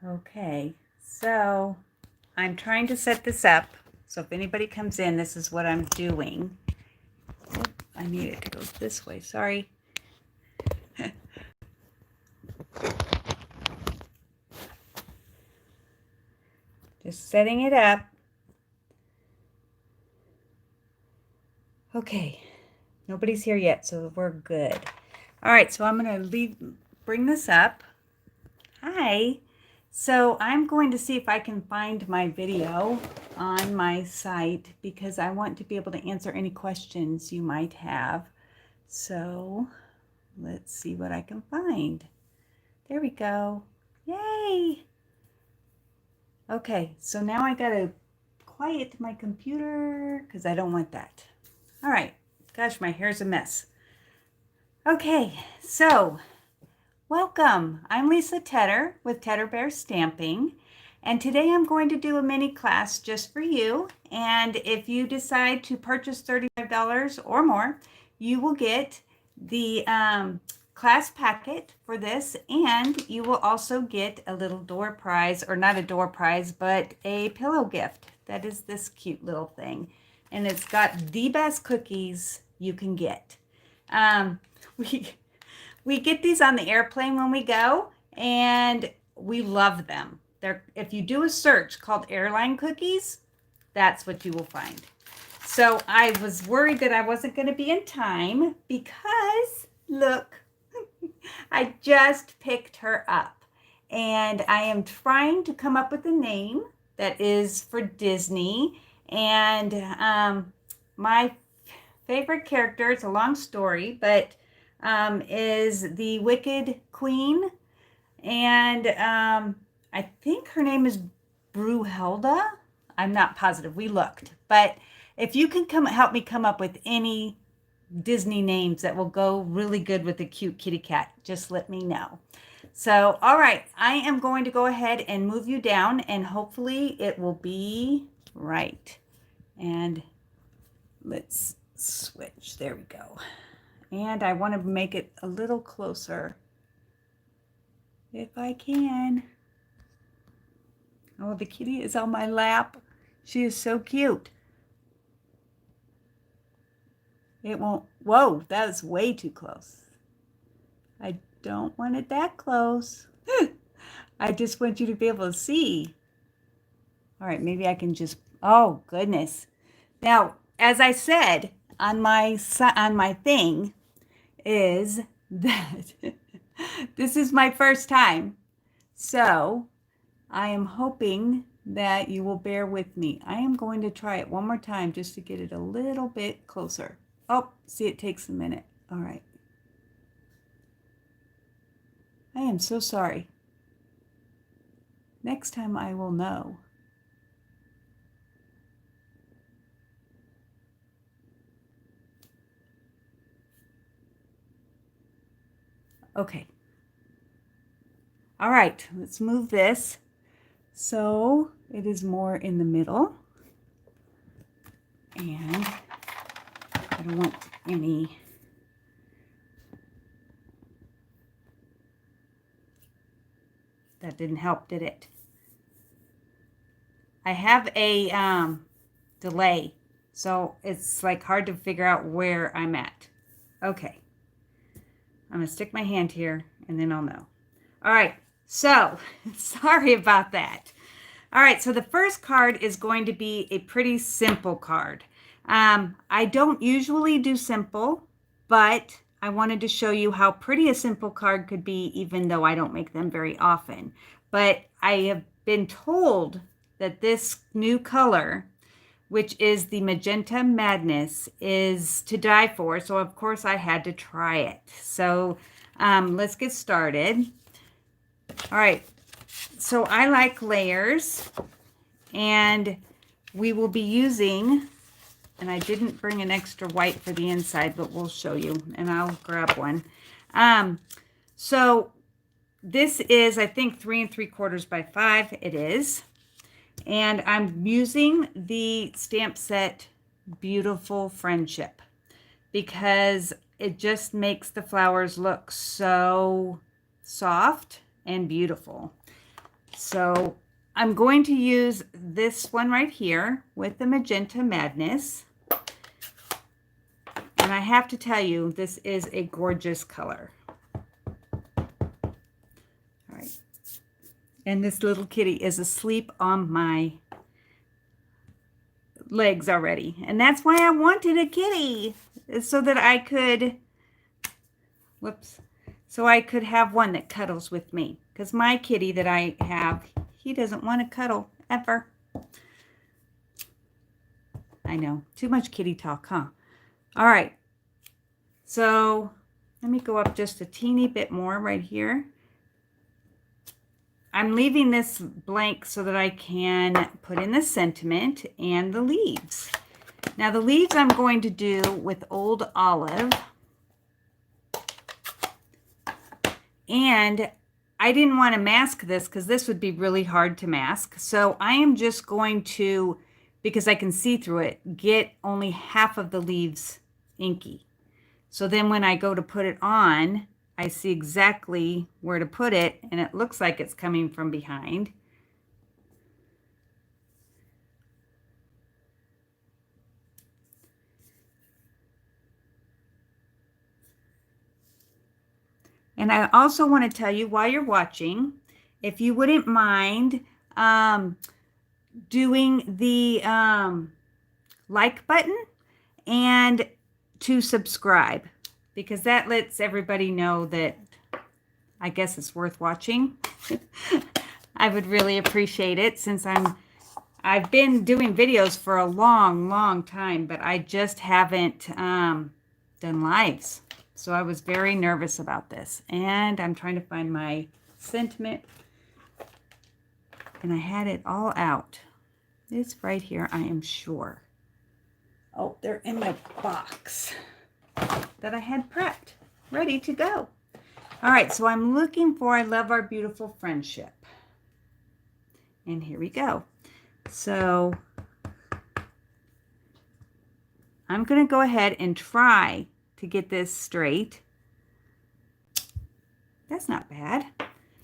Okay, so I'm trying to set this up. So if anybody comes in, this is what I'm doing. Oh, I need it to go this way, sorry. Just setting it up. Okay, nobody's here yet, so we're good. All right, so I'm going to bring this up. Hi. So I'm going to see if I can find my video on my site because I want to be able to answer any questions you might have. So let's see what I can find. There we go. Yay. Okay, so now I gotta quiet my computer because I don't want that. All right, gosh, my hair's a mess. Okay, so welcome. I'm Lisa Tedder with Tedder Bear Stamping, and today I'm going to do a mini class just for you. And if you decide to purchase $35 or more, you will get the class packet for this, and you will also get a little door prize, or not a door prize, but a pillow gift. That is this cute little thing, and it's got the best cookies you can get. We get these on the airplane when we go, and we love them. If you do a search called airline cookies, that's what you will find. So I was worried that I wasn't going to be in time because, look, I just picked her up. And I am trying to come up with a name that is for Disney. And my favorite character, it's a long story, but is the Wicked Queen. And I think her name is Brunhilde. I'm not positive. We looked. But if you can help me come up with any Disney names that will go really good with a cute kitty cat, just let me know. So, all right, I am going to go ahead and move you down, and hopefully it will be right. And let's switch. There we go. And I want to make it a little closer if I can. Oh, the kitty is on my lap. She is so cute. It won't, whoa, that was way too close. I don't want it that close. I just want you to be able to see. All right, maybe I can just, oh goodness. Now, as I said on my thing, is that this is my first time. So I am hoping that you will bear with me. I am going to try it one more time just to get it a little bit closer. Oh, see, it takes a minute. All right. I am so sorry. Next time I will know. Okay. All right, let's move this so it is more in the middle. And I don't want any that didn't help, did it? I have a delay, so it's like hard to figure out where I'm at. Okay. I'm going to stick my hand here and then I'll know. All right, so sorry about that. All right, so the first card is going to be a pretty simple card. I don't usually do simple, but I wanted to show you how pretty a simple card could be, even though I don't make them very often. But I have been told that this new color, which is the Magenta Madness, is to die for. So, of course, I had to try it. So, let's get started. All right. So, I like layers. And we will be using, and I didn't bring an extra white for the inside, but we'll show you. And I'll grab one. So, this is, I think, 3 3/4 by 5. It is. And I'm using the stamp set Beautiful Friendship because it just makes the flowers look so soft and beautiful. So I'm going to use this one right here with the Magenta Madness. And I have to tell you, this is a gorgeous color. All right. And this little kitty is asleep on my legs already. And that's why I wanted a kitty, so that I could, so I could have one that cuddles with me. Because my kitty that I have, he doesn't want to cuddle ever. I know, too much kitty talk, huh? All right, so let me go up just a teeny bit more right here. I'm leaving this blank so that I can put in the sentiment and the leaves. Now the leaves I'm going to do with Old Olive. And I didn't want to mask this because this would be really hard to mask. So I am just going to, because I can see through it, get only half of the leaves inky. So then when I go to put it on, I see exactly where to put it, and it looks like it's coming from behind. And I also want to tell you while you're watching, if you wouldn't mind doing the like button and to subscribe, because that lets everybody know that I guess it's worth watching. I would really appreciate it, since I've been doing videos for a long time, but I just haven't done lives. So I was very nervous about this, and I'm trying to find my sentiment, and I had it all out. It's right here, I am sure. Oh, they're in my box that I had prepped, ready to go. All right, so I'm looking for I Love Our Beautiful Friendship. And here we go. So I'm going to go ahead and try to get this straight. That's not bad.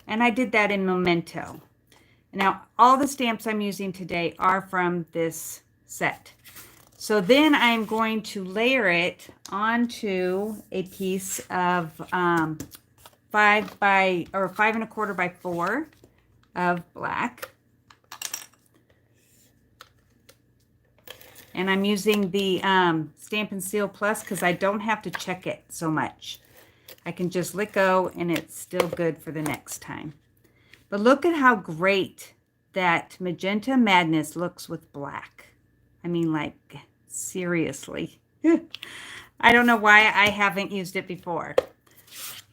And I did that in Memento. Now, all the stamps I'm using today are from this set. So then I'm going to layer it onto a piece of 5 1/4 by 4 of black. And I'm using the Stampin' Seal Plus because I don't have to check it so much. I can just let go and it's still good for the next time. But look at how great that Magenta Madness looks with black. I mean, like, seriously. I don't know why I haven't used it before.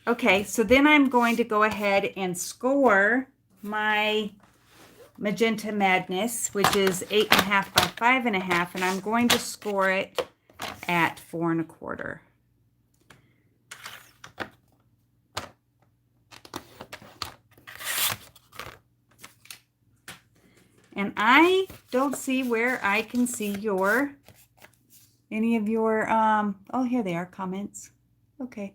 Okay, so then I'm going to go ahead and score my Magenta Madness, which is 8.5 by 5.5, and I'm going to score it at 4 1/4. And I don't see where I can see any of your, oh, here they are, comments. Okay.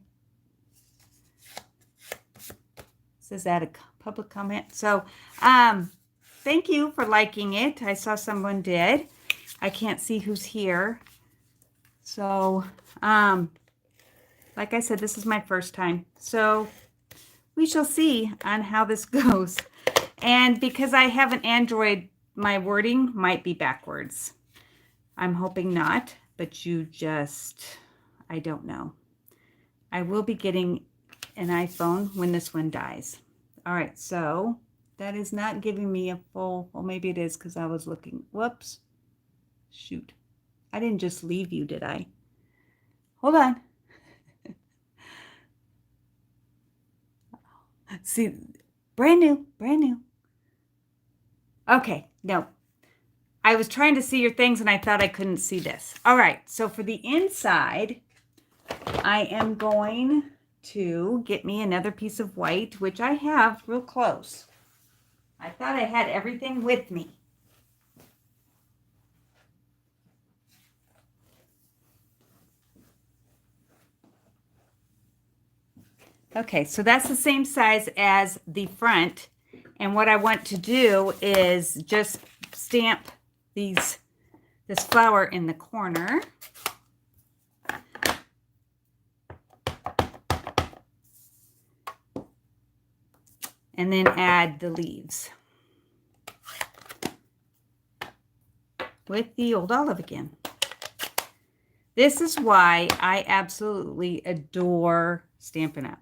Says that a public comment. So, thank you for liking it. I saw someone did. I can't see who's here. So, like I said, this is my first time. So, we shall see on how this goes. And because I have an Android, my wording might be backwards. I'm hoping not, but I don't know. I will be getting an iPhone when this one dies. All right, so that is not giving me a full, well, maybe it is because I was looking. Whoops. Shoot. I didn't just leave you, did I? Hold on. See, brand new. Okay, no. I was trying to see your things and I thought I couldn't see this. All right, so for the inside, I am going to get me another piece of white, which I have real close. I thought I had everything with me. Okay, so that's the same size as the front, And what I want to do is just stamp this flower in the corner. And then add the leaves with the old olive again. This is why I absolutely adore Stampin' Up!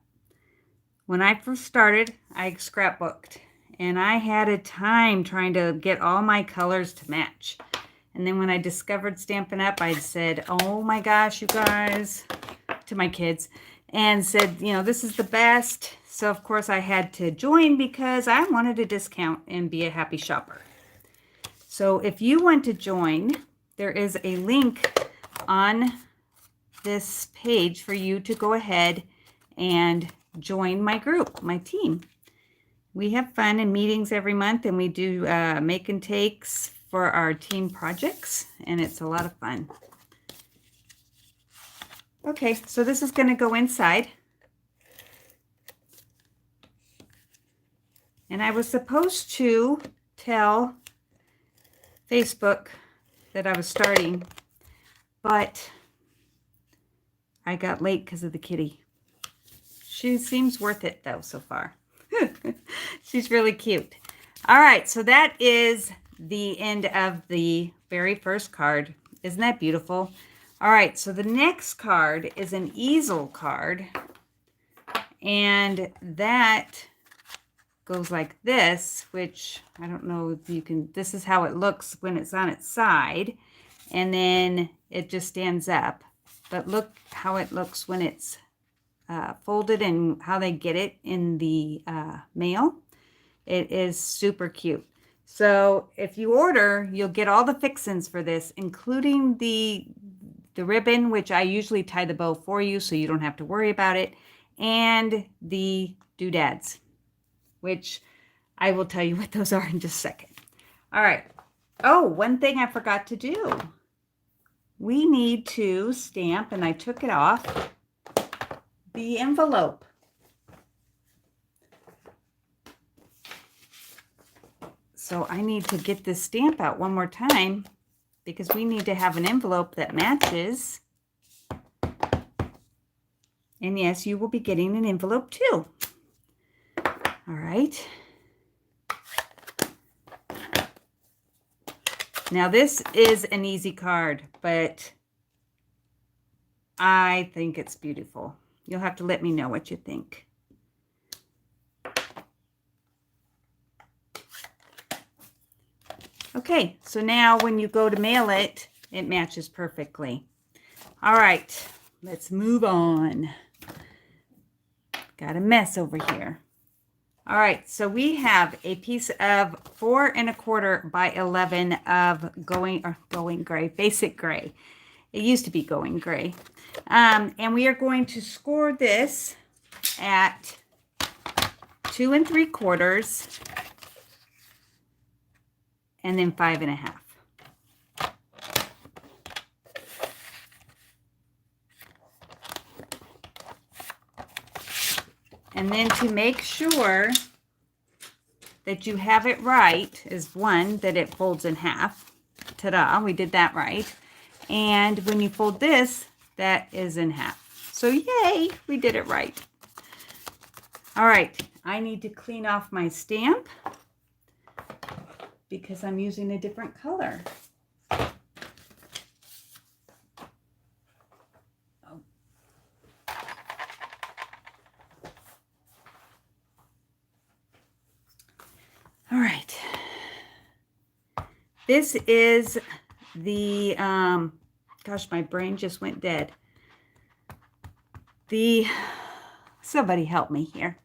When I first started, I scrapbooked, and I had a time trying to get all my colors to match. And then when I discovered Stampin' Up!, I said, oh my gosh, you guys, to my kids, and said, you know, this is the best. So, of course, I had to join because I wanted a discount and be a happy shopper. So, if you want to join, there is a link on this page for you to go ahead and join my group, my team. We have fun and meetings every month, and we do make and takes for our team projects, and it's a lot of fun. Okay, so this is going to go inside. And I was supposed to tell Facebook that I was starting, but I got late because of the kitty. She seems worth it though so far. She's really cute. All right, so that is the end of the very first card. Isn't that beautiful? All right, so the next card is an easel card, and that goes like this, which I don't know if you can, this is how it looks when it's on its side, and then it just stands up. But look how it looks when it's folded and how they get it in the mail. It is super cute. So if you order, you'll get all the fixins for this, including the ribbon, which I usually tie the bow for you so you don't have to worry about it, and the doodads, which I will tell you what those are in just a second. All right. Oh, one thing I forgot to do. We need to stamp, and I took it off, the envelope. So I need to get this stamp out one more time because we need to have an envelope that matches. And yes, you will be getting an envelope too. All right. Now this is an easy card, but I think it's beautiful. You'll have to let me know what you think. Okay, so now when you go to mail it, it matches perfectly. All right, let's move on. Got a mess over here. All right, so we have a piece of 4 1/4 by 11 of going gray, basic gray. It used to be going gray. And we are going to score this at 2 3/4 and then 5 1/2. And then to make sure that you have it right is one, that it folds in half. Ta-da, we did that right. And when you fold this, that is in half. So yay, we did it right. All right, I need to clean off my stamp because I'm using a different color. All right. This is the, gosh, my brain just went dead. Somebody help me here.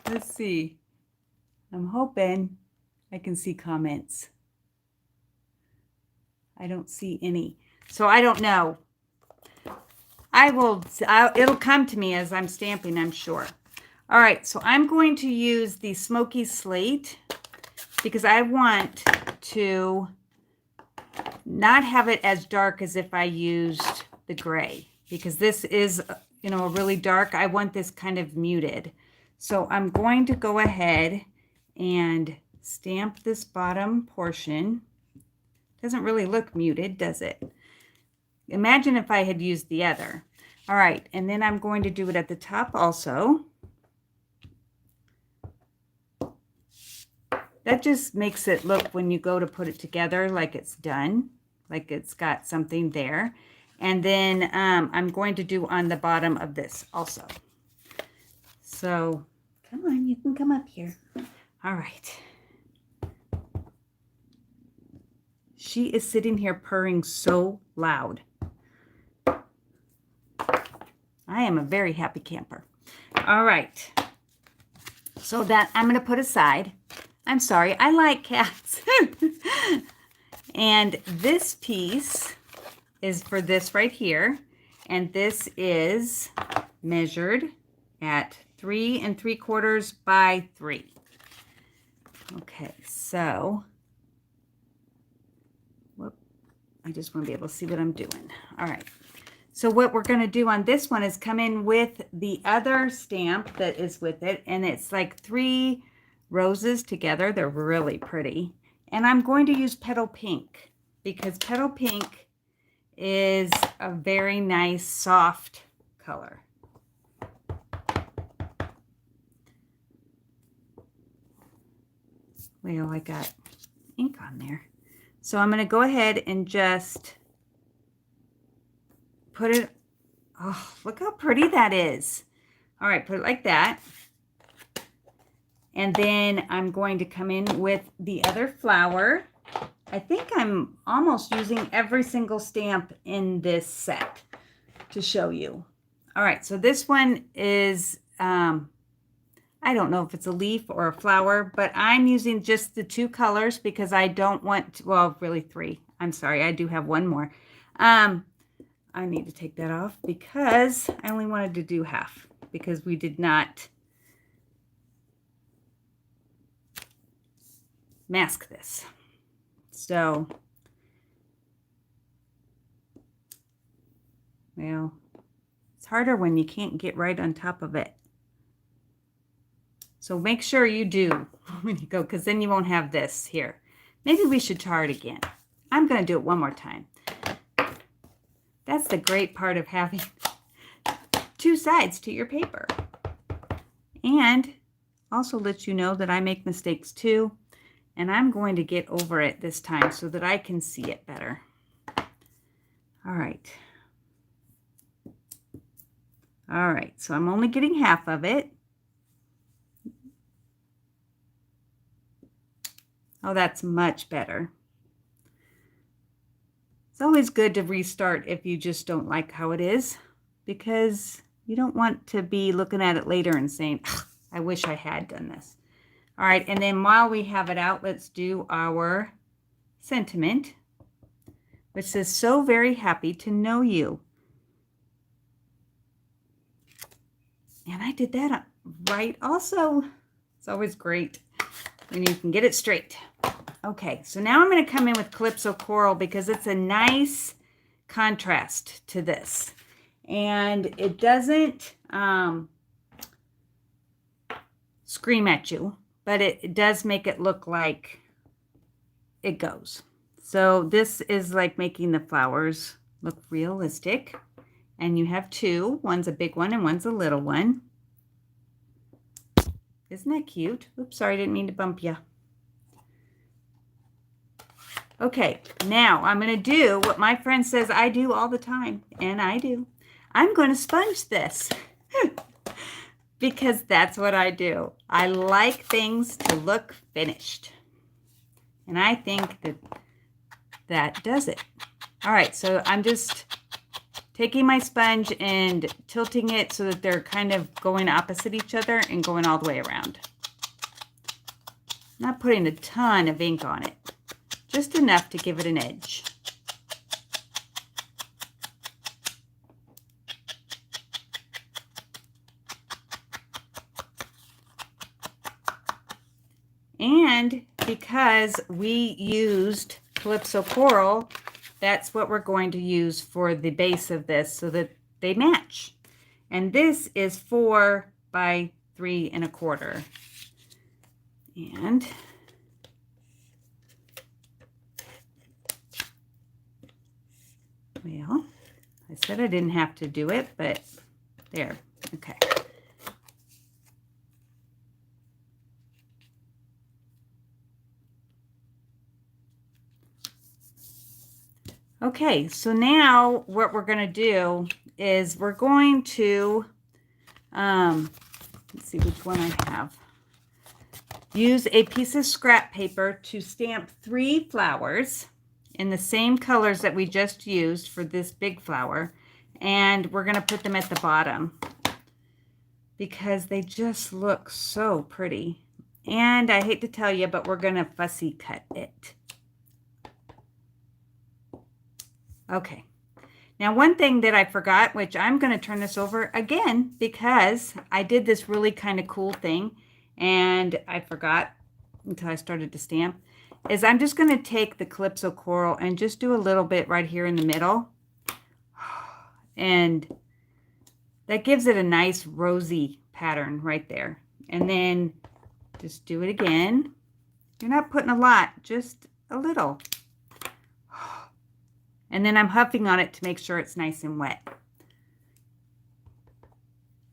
Let's see. I'm hoping I can see comments. I don't see any. So I don't know. It'll come to me as I'm stamping, I'm sure. All right, so I'm going to use the Smoky Slate because I want to not have it as dark as if I used the gray, because this is, you know, really dark. I want this kind of muted. So I'm going to go ahead and stamp this bottom portion. Doesn't really look muted, does it? Imagine if I had used the other. All right, and then I'm going to do it at the top also. That just makes it look, when you go to put it together, like it's done, like it's got something there. And then I'm going to do on the bottom of this also. So come on, you can come up here. All right. She is sitting here purring so loud. I am a very happy camper. All right. So that I'm going to put aside. I'm sorry, I like cats. And this piece is for this right here. And this is measured at 3 3/4 by 3. Okay, so whoop, I just want to be able to see what I'm doing. All right. So what we're going to do on this one is come in with the other stamp that is with it. And it's like 3 roses together. They're really pretty. And I'm going to use Petal Pink because Petal Pink is a very nice soft color. Well, I got ink on there. So I'm going to go ahead and just put it, oh, look how pretty that is. All right, put it like that. And then I'm going to come in with the other flower. I think I'm almost using every single stamp in this set to show you. All right, so this one is, I don't know if it's a leaf or a flower, but I'm using just the 2 colors because I don't want to, well, really 3. I'm sorry, I do have one more. I need to take that off because I only wanted to do half because we did not mask this. So, well, it's harder when you can't get right on top of it. So make sure you do when you go, because then you won't have this here. Maybe we should tar it again. I'm going to do it one more time. That's the great part of having 2 sides to your paper. And also lets you know that I make mistakes too. And I'm going to get over it this time so that I can see it better. All right. All right, so I'm only getting half of it. Oh, that's much better. It's always good to restart if you just don't like how it is, because you don't want to be looking at it later and saying, I wish I had done this. All right, and then while we have it out, let's do our sentiment, which says, so very happy to know you. And I did that right also. It's always great when you can get it straight. Okay, so now I'm going to come in with Calypso Coral because it's a nice contrast to this. And it doesn't scream at you, but it does make it look like it goes. So this is like making the flowers look realistic. And you have 2. One's a big one and one's a little one. Isn't that cute? Oops, sorry, I didn't mean to bump you. Okay, now I'm going to do what my friend says I do all the time, and I do. I'm going to sponge this because that's what I do. I like things to look finished, and I think that that does it. All right, so I'm just taking my sponge and tilting it so that they're kind of going opposite each other and going all the way around. Not putting a ton of ink on it. Just enough to give it an edge. And because we used Calypso Coral, that's what we're going to use for the base of this so that they match. And this is 4 by 3 1/4. And well, I said I didn't have to do it, but there. Okay. Okay, so now what we're going to do is we're going to, let's see which one I have. Use a piece of scrap paper to stamp 3 flowers in the same colors that we just used for this big flower. And we're going to put them at the bottom because they just look so pretty. And I hate to tell you, but we're going to fussy cut it. Okay. Now, one thing that I forgot, which I'm going to turn this over again because I did this really kind of cool thing and I forgot until I started to stamp, is I'm just going to take the Calypso Coral and just do a little bit right here in the middle. And that gives it a nice rosy pattern right there. And then just do it again. You're not putting a lot, just a little. And then I'm huffing on it to make sure it's nice and wet.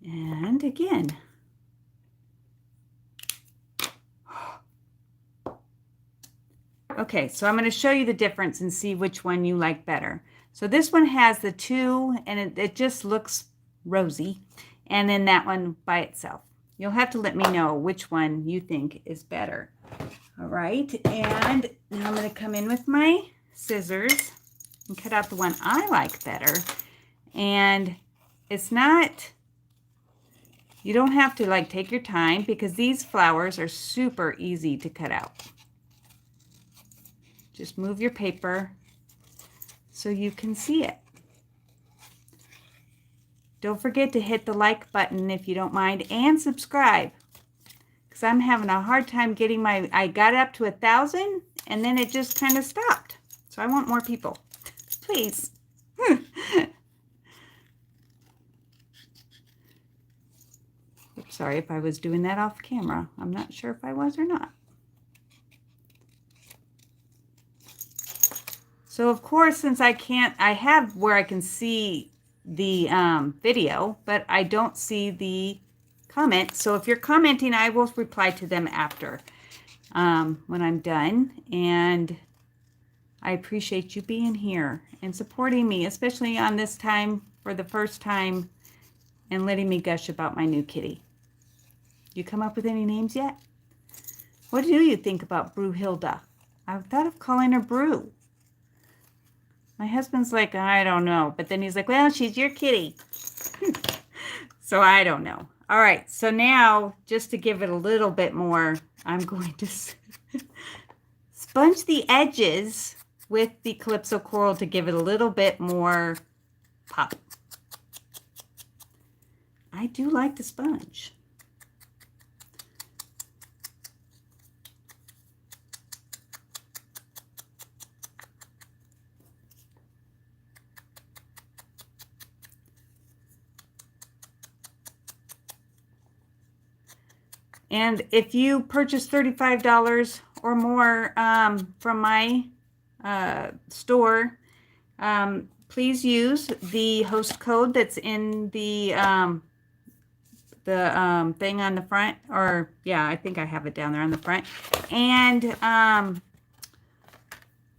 And again. Okay, so I'm going to show you the difference and see which one you like better. So this one has the 2 and it just looks rosy. And then that one by itself. You'll have to let me know which one you think is better. All right, and now I'm going to come in with my scissors and cut out the one I like better. And it's not, you don't have to like take your time because these flowers are super easy to cut out. Just move your paper so you can see it. Don't forget to hit the like button if you don't mind and subscribe because I'm having a hard time getting I got up to 1,000 and then it just kind of stopped. So I want more people. Please. Oops, sorry if I was doing that off camera. I'm not sure if I was or not. So of course, since I have where I can see the video, but I don't see the comment. So if you're commenting, I will reply to them after when I'm done. And I appreciate you being here and supporting me, especially on this time for the first time and letting me gush about my new kitty. You come up with any names yet? What do you think about Brewhilda? I thought of calling her Brew. My husband's like, I don't know. But then he's like, well, she's your kitty. So I don't know. All right. So now, just to give it a little bit more, I'm going to sponge the edges with the Calypso Coral to give it a little bit more pop. I do like the sponge. And if you purchase $35 or more from my store, please use the host code that's in the thing on the front. Or yeah, I think I have it down there on the front. And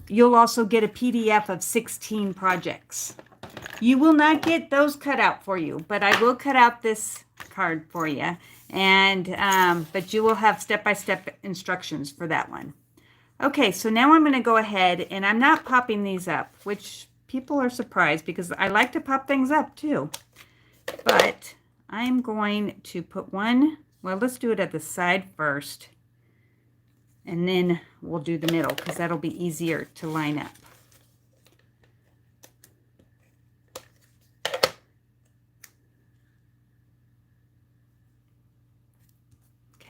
you'll also get a PDF of 16 projects. You will not get those cut out for you, but I will cut out this card for you. And but you will have step-by-step instructions for that one. Okay, so now I'm going to go ahead, and I'm not popping these up, which people are surprised because I like to pop things up too. But I'm going to put one, well, let's do it at the side first, and then we'll do the middle because that'll be easier to line up.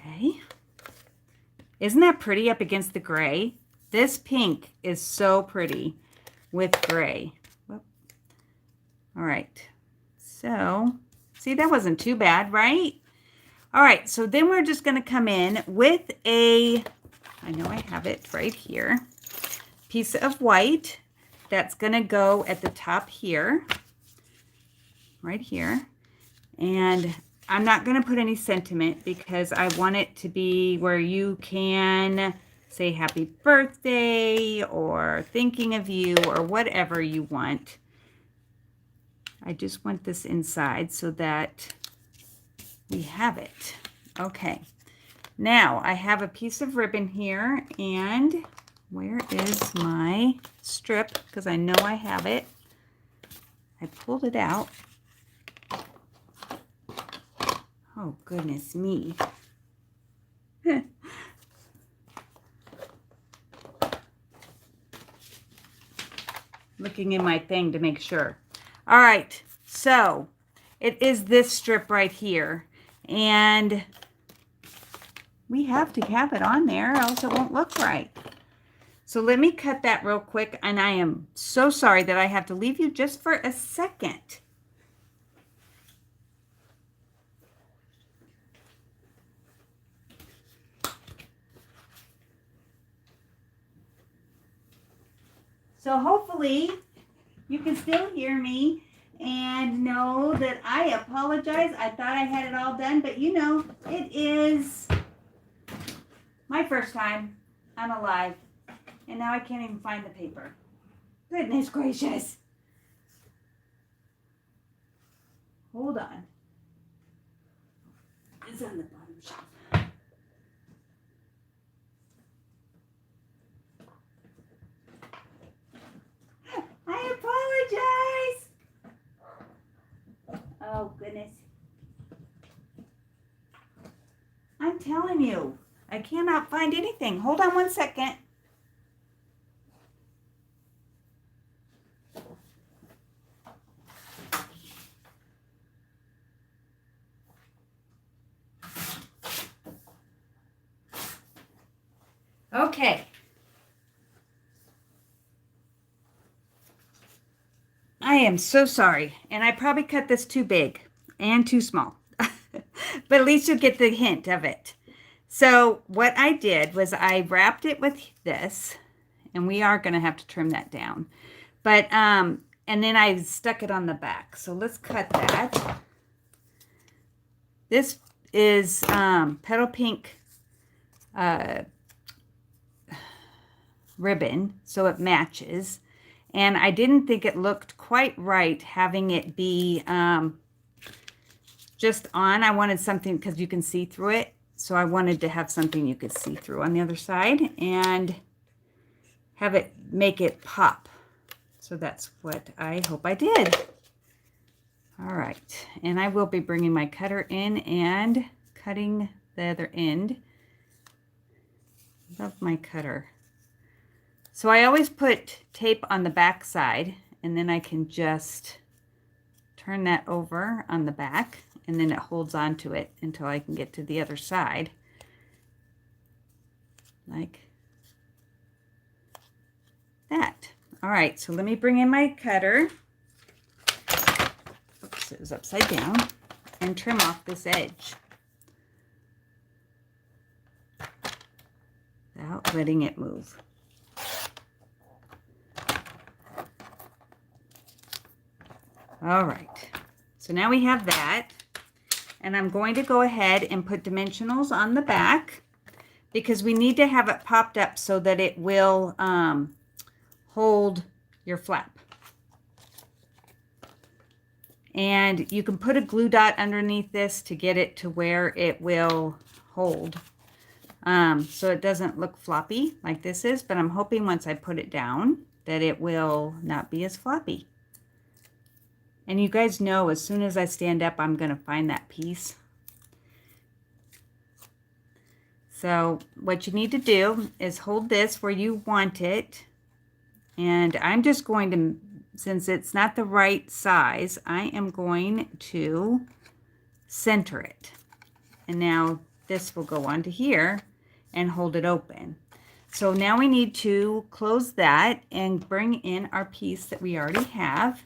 Okay. Isn't that pretty up against the gray? This pink is so pretty with gray. Whoop. All right. So, see, that wasn't too bad, right? All right, so then we're just going to come in with I know I have it right here, piece of white that's going to go at the top here, right here. And I'm not going to put any sentiment because I want it to be where you can say happy birthday or thinking of you or whatever you want. I just want this inside so that we have it. Okay. Now I have a piece of ribbon here, and where is my strip? Because I know I have it. I pulled it out. Oh, goodness me. Looking in my thing to make sure. All right, so it is this strip right here, and we have to have it on there, else it won't look right. So let me cut that real quick, and I am so sorry that I have to leave you just for a second. So hopefully you can still hear me and know that I apologize. I thought I had it all done, but you know, it is my first time. I'm alive. And now I can't even find the paper. Goodness gracious. Hold on. It's on the bottom shelf. I apologize. Oh, goodness. I'm telling you, I cannot find anything. Hold on one second. Okay. I am so sorry, and I probably cut this too big and too small, but at least you'll get the hint of it. So what I did was I wrapped it with this, and we are going to have to trim that down, but and then I stuck it on the back. So let's cut that. This is petal pink ribbon, so it matches. And I didn't think it looked quite right having it be just on. I wanted something because you can see through it. So I wanted to have something you could see through on the other side and have it make it pop. So that's what I hope I did. All right. And I will be bringing my cutter in and cutting the other end. Love my cutter. So I always put tape on the back side, and then I can just turn that over on the back, and then it holds on to it until I can get to the other side. Like that. All right, so let me bring in my cutter. Oops, it was upside down. And trim off this edge without letting it move. All right, so now we have that, and I'm going to go ahead and put dimensionals on the back because we need to have it popped up so that it will hold your flap. And you can put a glue dot underneath this to get it to where it will hold, so it doesn't look floppy like this is, but I'm hoping once I put it down that it will not be as floppy. And you guys know as soon as I stand up, I'm going to find that piece. So what you need to do is hold this where you want it. And I'm just going to, since it's not the right size, I am going to center it. And now this will go onto here and hold it open. So now we need to close that and bring in our piece that we already have.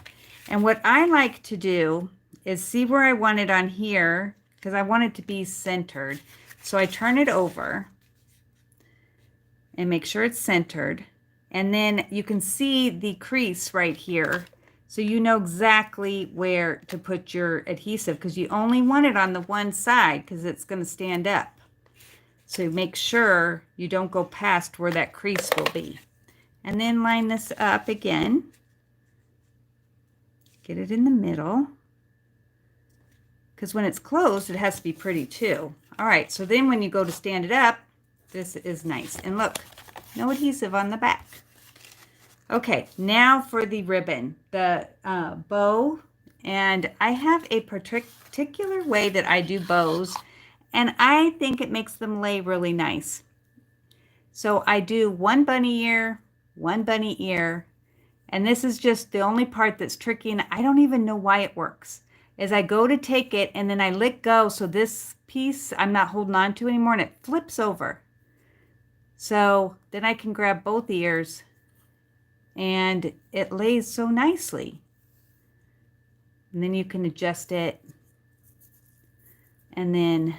And what I like to do is see where I want it on here, because I want it to be centered. So I turn it over and make sure it's centered. And then you can see the crease right here. So you know exactly where to put your adhesive, because you only want it on the one side because it's going to stand up. So make sure you don't go past where that crease will be. And then line this up again. Get it in the middle. Because when it's closed, it has to be pretty too. All right, so then when you go to stand it up, this is nice. And look, no adhesive on the back. Okay, now for the ribbon, the bow. And I have a particular way that I do bows, and I think it makes them lay really nice. So I do one bunny ear, and this is just the only part that's tricky, and I don't even know why it works. Is I go to take it, and then I let go, so this piece I'm not holding on to anymore, and it flips over. So then I can grab both ears, and it lays so nicely. And then you can adjust it, and then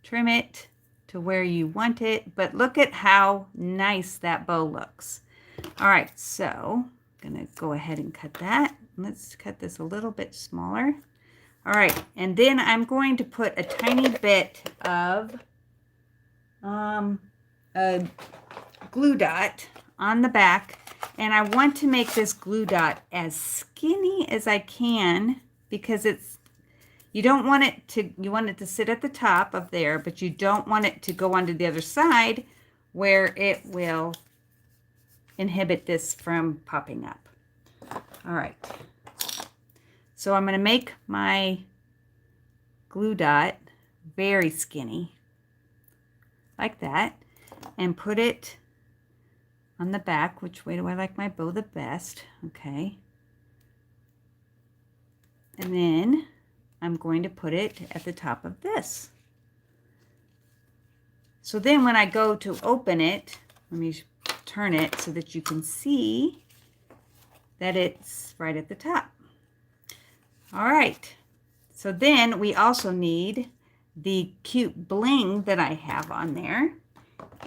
trim it to where you want it. But look at how nice that bow looks. All right, so I'm gonna go ahead and cut that. Let's cut this a little bit smaller. All right, and then I'm going to put a tiny bit of a glue dot on the back, and I want to make this glue dot as skinny as I can, because it's, you don't want it to, you want it to sit at the top of there, but you don't want it to go onto the other side where it will inhibit this from popping up. All right, so I'm going to make my glue dot very skinny like that, and put it on the back. Which way do I like my bow the best? Okay, and then I'm going to put it at the top of this. So then when I go to open it, let me turn it so that you can see that it's right at the top. All right, so then we also need the cute bling that I have on there.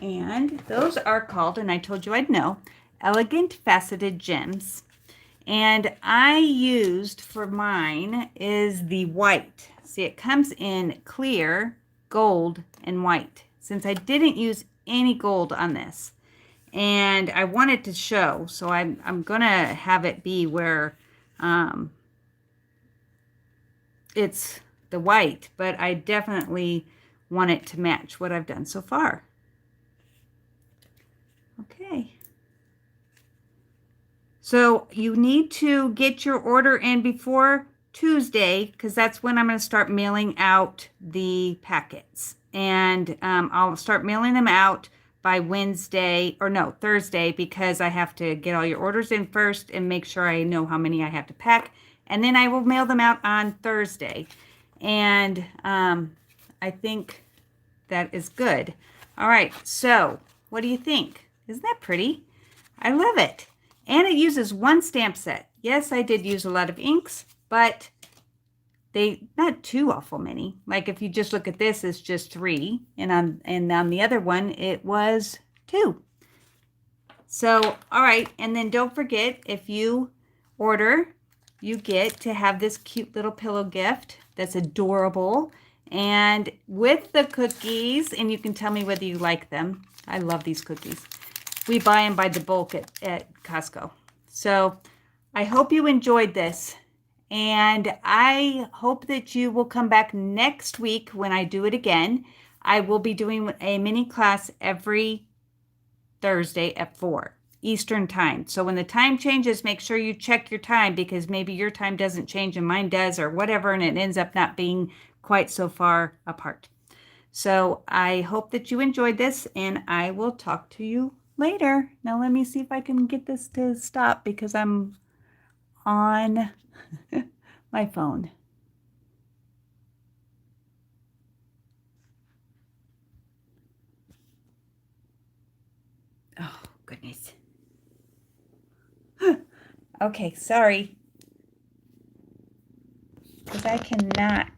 And those are called, and I told you I'd know, Elegant Faceted Gems. And I used for mine is the white. See, it comes in clear, gold, and white. Since I didn't use any gold on this, and I wanted to show, so I'm gonna have it be where it's the white, but I definitely want it to match what I've done so far. Okay. So you need to get your order in before Tuesday, because that's when I'm going to start mailing out the packets. And I'll start mailing them out by Wednesday, or no, Thursday, because I have to get all your orders in first and make sure I know how many I have to pack. And then I will mail them out on Thursday. And I think that is good. All right, so what do you think? Isn't that pretty? I love it. And it uses one stamp set. Yes, I did use a lot of inks, but they not too awful many. Like if you just look at this, it's just 3. And on the other one, it was 2. So, all right. And then don't forget, if you order, you get to have this cute little pillow gift that's adorable. And with the cookies, and you can tell me whether you like them. I love these cookies. We buy them by the bulk at Costco. So I hope you enjoyed this. And I hope that you will come back next week when I do it again. I will be doing a mini class every Thursday at 4 Eastern time. So when the time changes, make sure you check your time, because maybe your time doesn't change and mine does, or whatever, and it ends up not being quite so far apart. So I hope that you enjoyed this, and I will talk to you later. Now let me see if I can get this to stop, because I'm on my phone. Oh, goodness. Okay, sorry. Because I cannot